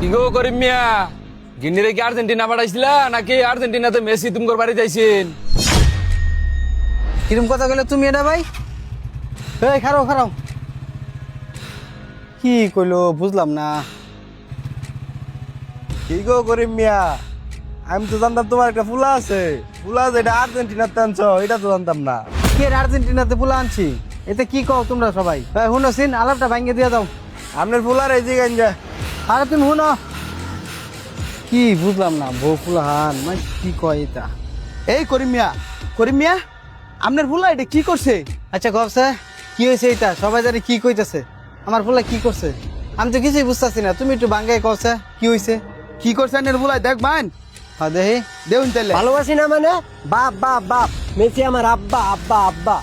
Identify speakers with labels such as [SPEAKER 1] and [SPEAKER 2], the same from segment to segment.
[SPEAKER 1] কি গো করিম মিয়া, গিন্নিরে কি আর্জেন্টিনা পাঠাইছিলা নাকি আর্জেন্টিনাতে মেসি তোমার বাড়ি যাইছেন?
[SPEAKER 2] কিরম কথা কইলে তুমি এটা ভাই? এই খারাও খারাও, কি কইলো বুঝলাম না।
[SPEAKER 3] কি গো করিম মিয়া, আমি তো জানতাম তোমার একটা ফুলা আছে, ফুলা যেটা আর্জেন্টিনার টানছ এটা তো জানতাম না।
[SPEAKER 2] কে আর্জেন্টিনাতে পোলা আনছি? এতে কি কও তোমরা সবাই? শুনোছিন আলাপটা ভাঙ্গে দিয়ে দাও।
[SPEAKER 3] আপনার ফুলার এই জিগান যা।
[SPEAKER 2] আরে তুমি শুনো, কি বুঝলাম না। বউ পোলা হান মানে কি কয় এটা?
[SPEAKER 4] এই করিম মিয়া আপনার ভুলা এটা কি করছে?
[SPEAKER 2] আচ্ছা কবছে কি হয়েছে এটা? সবাই জানি কি কইতাছে। আমার পোলা কি করছে আমি তো কিছুই বুঝতেছি না। তুমি একটু ভাঙ্গাই কবছে কি হয়েছে।
[SPEAKER 4] কি করছে আপনার ভুলা দেখ বাইন
[SPEAKER 2] হ্যাঁ দেখি।
[SPEAKER 4] দেউন তাইলে
[SPEAKER 5] ভালোবাসি না মানে বাপ বাপ বাপ, মেসি আমার আব্বা আব্বা আব্বা।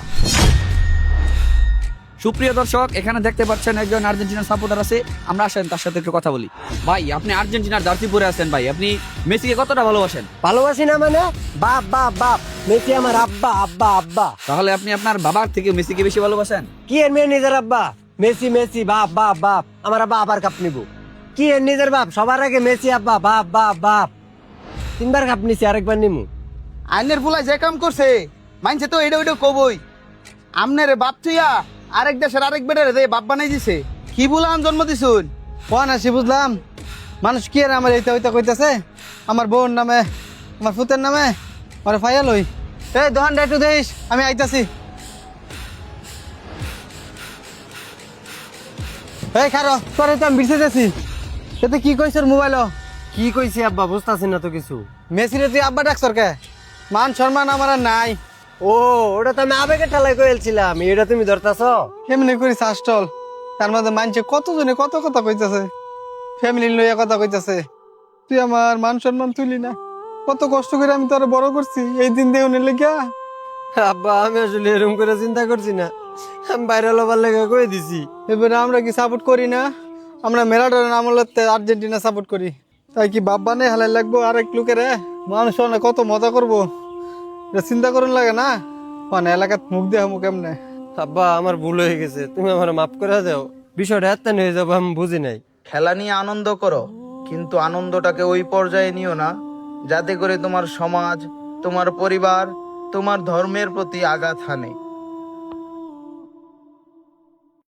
[SPEAKER 6] সুপ্রিয় দর্শক, এখানে দেখতে পাচ্ছেন একজন আর্জেন্টিনার সাপোর্টার আছে। আমরা আসেন তার সাথে একটু কথা বলি। ভাই, আপনি আর্জেন্টিনার জার্সি পরে আছেন, ভাই আপনি মেসিকে কতটা ভালোবাসেন?
[SPEAKER 5] ভালোবাসি না মানে বাপ বাপ বাপ, মেসি আমার আব্বা আব্বা আব্বা।
[SPEAKER 6] তাহলে আপনি আপনার বাবার থেকে মেসিকে বেশি ভালোবাসেন?
[SPEAKER 5] কি এর মেয়ে নিজের আব্বা? মেসি মেসি বাপ বাপ বাপ, আমার আব্বা আবার কাপ নিব। কি এর নিজের বাপ? সবার আগে মেসি আব্বা বাপ বাপ বাপ। 3বার কাপ নিছি, আরেকবার নিমু।
[SPEAKER 4] আইনের ভুলা যে কাম করছে মানছে তো এটা ওইটা কবই। আমনের বাপ থুইয়া আরেক দেশের আরেক বেটারে যে বাপ বানাই দিছে। কি ভুলা আম জন্ম দিছুন?
[SPEAKER 2] কোন আসি বুঝলাম। মানুষ কি আর আমার এইটা ওইটা কইতাছে? আমার বোন নামে, আমার ফুতের নামে ওরে ফাইয়াল হই। এই দোকানটা একটু দেখিস, আমি আইতাছি। এই খারো, তোরে তো আমি বিরছে যাচ্ছি। এতে কি কইছ মোবাইল?
[SPEAKER 5] কি কইছি আব্বা? বুঝতাছি না তো কিছু।
[SPEAKER 2] মেসিরে তুই আব্বা ডাকছর কে? মান সম্মান আমার আর নাই।
[SPEAKER 5] ও, ওটা তো আমি আবেগে ঠালাই কইছিলাম, এটা তুমি ধরতাছ?
[SPEAKER 2] কেমনি করিস আষ্টল? তার মধ্যে মানছে কতজনে কত কথা কইতাছে, ফ্যামিলি লইয়া কথা কইতাছে। তুই আমার মান সম্মান তুলি না। কত কষ্ট করে আমি তোর বড় করছি, এই দিন দেউনের লেগা।
[SPEAKER 5] আব্বা আমি আসলে এরকম করে চিন্তা করছি না, আমি বাইরে লবার লেগে কয়ে দিছি।
[SPEAKER 2] এবারে আমরা কি সাপোর্ট করি না? আমরা মেরাডোনার আমলতে আর্জেন্টিনা সাপোর্ট করি। তাই কি বাপ বানে হালাই লাগবো আরেক লোকের? মানুষ অনেক কত মজা করবো, এটা চিন্তা করুন লাগে না? মানে এলাকাত মুখ দেওয়া মুখ এমনে।
[SPEAKER 5] আব্বা আমার ভুল হয়ে গেছে, তুমি আমার মাফ করে দাও। বিষয়টা এত হয়ে যাবো আমি বুঝি নাই।
[SPEAKER 7] খেলা নিয়ে আনন্দ করো, কিন্তু আনন্দটাকে ওই পর্যায়ে নিও না যাতে করে তোমার সমাজ, তোমার পরিবার, তোমার ধর্মের প্রতি আঘাত হানে।